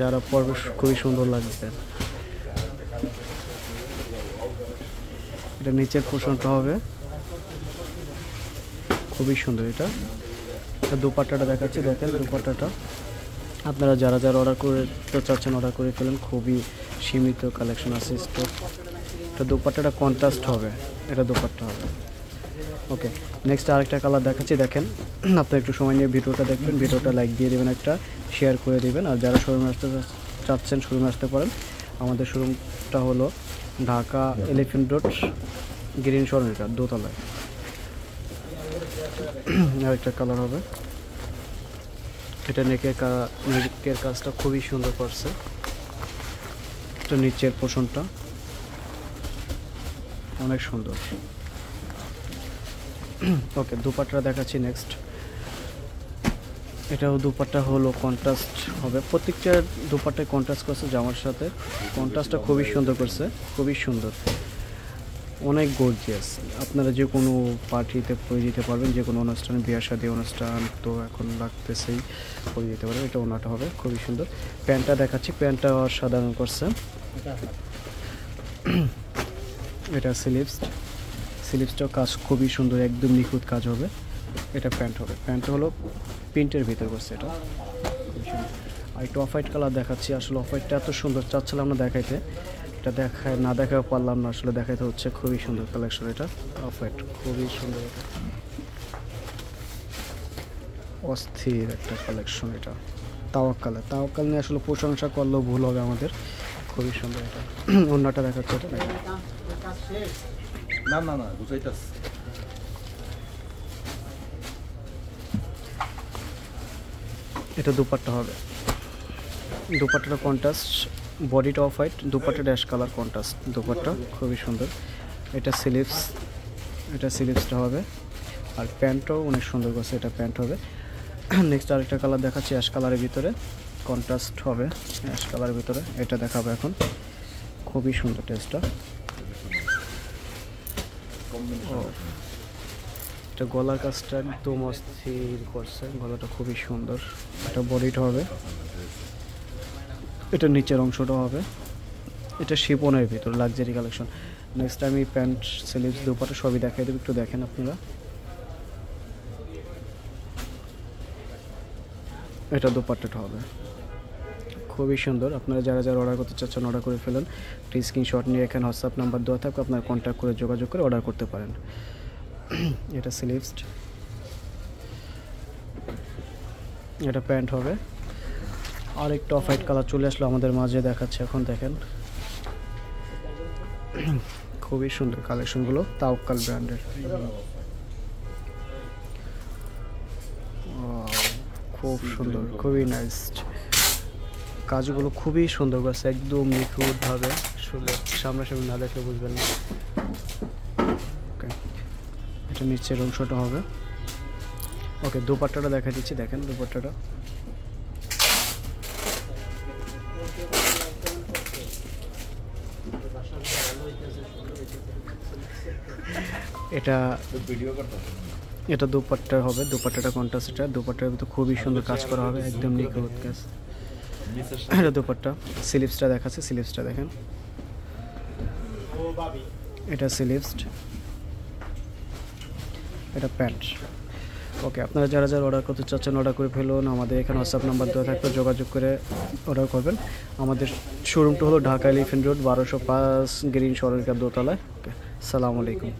যারা পরবে খুবই সুন্দর লাগবে। এটা নিচের পোর্শনটা হবে খুবই সুন্দর। এটা দুপাট্টাটা দেখাচ্ছি, দেখেন দুপাট্টাটা আপনারা যারা যারা অর্ডার করতে চাচ্ছেন অর্ডার করে ফেলেন, খুবই সীমিত কালেকশন আছে স্টক। এটা দুপাট্টাটা কন্ট্রাস্ট হবে, এটা দুপাট্টা হবে। ওকে, নেক্সট আরেকটা কালার দেখাচ্ছি, দেখেন আপনারা একটু সময় নিয়ে ভিডিওটা দেখবেন, ভিডিওটা লাইক দিয়ে দেবেন, একটা শেয়ার করে দেবেন। আর যারা শোরুমে আসতে চাচ্ছেন শোরুমে আসতে পারেন। আমাদের শোরুমটা হলো ঢাকা এলিফ্যান্ট রোড গ্রিন শোরুমটা দোতলায়। আরেকটা কালার হবে, এটা নেকের কাজটা খুবই সুন্দর করছে। এটা নিচের পোর্শনটা অনেক সুন্দর। ওকে, দুপাট্টা দেখাচ্ছি নেক্সট। এটাও দুপাট্টা হলো কন্ট্রাস্ট হবে, প্রত্যেকটা দুপাট্টায় কন্ট্রাস্ট করছে জামার সাথে। কন্ট্রাস্টটা খুবই সুন্দর করছে, খুবই সুন্দর, অনেক গর্জিয়াস। আপনারা যে কোনো পার্টিতে পরে যেতে পারবেন, যে কোনো অনুষ্ঠানে, বিয়ে শাদী অনুষ্ঠান তো এখন লাগতেছেই, পরে যেতে পারবেন। এটা ওনাটা হবে খুবই সুন্দর। প্যান্টটা দেখাচ্ছি, প্যান্টটা অসাধারণ করছে। এটা স্লিভসটাও কাজ খুবই সুন্দর, একদম নিখুঁত কাজ হবে। এটা প্যান্ট হবে, প্যান্ট হলো প্রিন্টের ভিতর করছে এটা। আর একটু অফ হোয়াইট কালার দেখাচ্ছি। আসলে অফ হোয়াইটটা এত সুন্দর চাচ্ছিলাম না দেখাইতে, এটা দেখাও পারলাম না, আসলে দেখাইতে হচ্ছে। খুবই সুন্দর কালেকশন এটা, অফ হোয়াইট খুবই সুন্দর, এটা অস্থির একটা কালেকশন। এটা তাওয়াক্কাল নিয়ে আসলে প্রশংসা করলেও ভুল হবে আমাদের, খুবই সুন্দর। এটা অন্যটা দেখাচ্ছে, এটা না বুঝাইতাছি। এটা দুপাট্টা হবে, দুপাট্টাটা কন্ট্রাস্ট, বডিটা off white, dupatta dash colour contrast dupatta খুবই সুন্দর। এটা স্লিভসটা হবে। আর প্যান্টটাও অনেক সুন্দর করছে, এটা প্যান্ট হবে। নেক্সট আরেকটা কালার দেখাচ্ছি, অ্যাশ কালারের ভিতরে কন্ট্রাস্ট হবে, অ্যাশ কালারের ভিতরে এটা দেখাবো এখন। খুবই সুন্দর টেস্টটা। এটা গলার কাজটা একদম অস্থির করছে, গলাটা খুবই সুন্দর। এটা বডিটা হবে, এটা নিচের অংশটা হবে। এটা শিপনের ভিতর লাক্সারি কালেকশন। নেক্সট আমি প্যান্ট, স্লিভস, দুপাট্টা সবই দেখাই দেবো, একটু দেখেন আপনারা। এটা দুপাট্টাটা হবে খুবই সুন্দর। আপনারা যারা যারা অর্ডার করতে চাচ্ছেন অর্ডার করে ফেলেন। একটা স্ক্রিনশট নিয়ে এখানে হোয়াটসঅ্যাপ নাম্বার দেওয়া থাকবে, আপনারা কন্ট্যাক্ট করে যোগাযোগ করে অর্ডার করতে পারেন। এটা স্লিভস, এটা প্যান্ট হবে। আর একটা অফ হোয়াইট কালার চলে আসলো আমাদের মাঝে, দেখাচ্ছে এখন, দেখেন খুবই সুন্দর কালেকশনগুলো, তাওয়াক্কাল ব্র্যান্ডের। খুব সুন্দর, খুবই নাইস, কাজগুলো খুবই সুন্দর করছে, একদম নিখুঁতভাবে। আসলে সামনাসামনি না দেখলে বুঝবেন না। ওকে, এটা নিচের অংশটা হবে। ওকে, দুপাট্টাটা দেখা দিচ্ছি, দেখেন দুপাট্টাটা। এটা দুপাট্টা হবে, দুপাট্টাটা কন্ট্রাস্ট। এটা দুপাট্টার ভিতরে খুবই সুন্দর কাজ করা হবে, একদম নিখুঁত কাজ। এটা দুপাট্টা। স্লিভসটা দেখাচ্ছে, স্লিভসটা দেখেন, এটা স্লিভস, এটা প্যান্ট। ওকে, আপনারা যারা যারা অর্ডার করতে চাচ্ছেন অর্ডার করে ফেলুন। আমাদের এখানে হোয়াটসঅ্যাপ নাম্বার দেওয়া থাকবে, যোগাযোগ করে অর্ডার করবেন। আমাদের শোরুমটা হলো ঢাকা এলিফ্যান্ট রোড 1205 গ্রিন সরকার দোতলায়। ওকে, আসসালামু আলাইকুম।